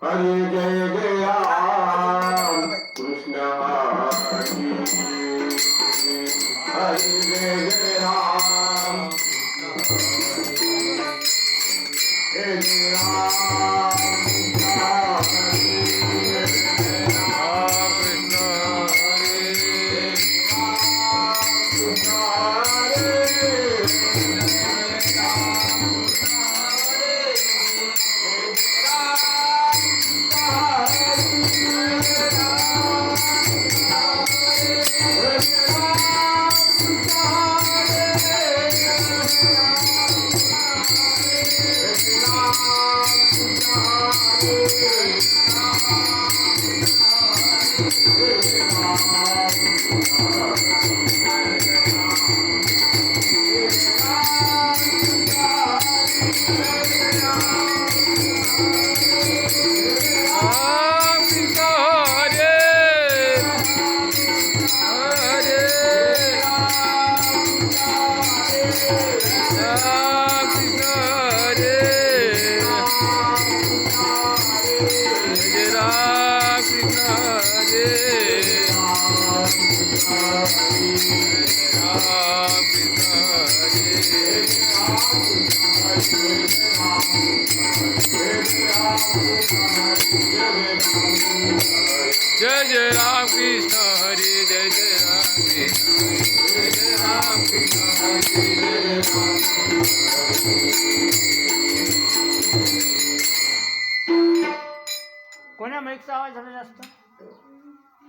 हरी जय जय राम कृष्ण हरी हरी जय जय राम जय जय राम जय जय राम कृष्ण हरि जय जय राम कृष्ण जय जय राम कृष्ण हरि कोण्या माईकचा आवाज झाला जास्त?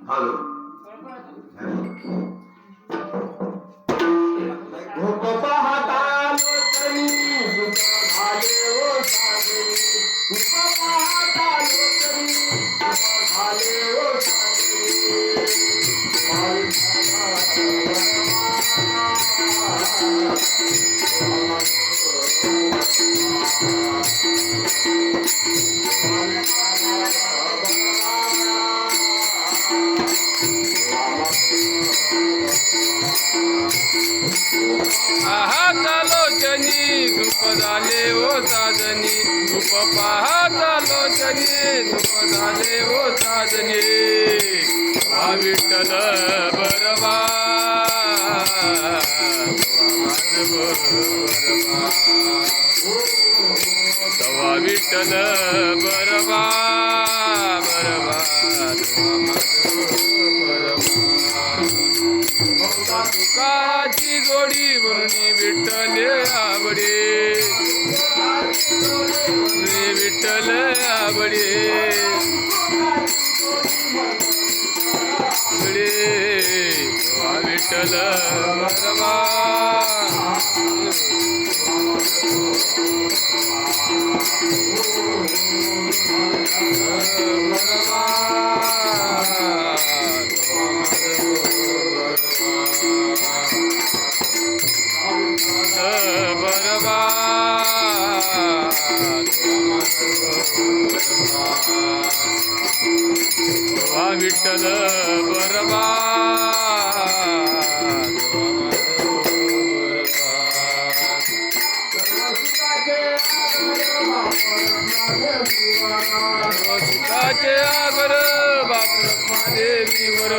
हॅलो भूक पाहता लोचनी भूक झाले ओ साजनी भूक पाहता लोचनी भूक झाले ओ लोचनी धूप झाले ओ साजनी धूप पाहता लोचनी धूप झाले ओ साजनी हा विठ्ठल बरबा तवा विठ्ठल बरबा बरबा सुखाची जोडी म्हणून विठ्ठल आवडे विठ्ठल आवडे विठ्ठल बरबा विठ्ठल बरबा सुखाचे आगर बाप देवीवर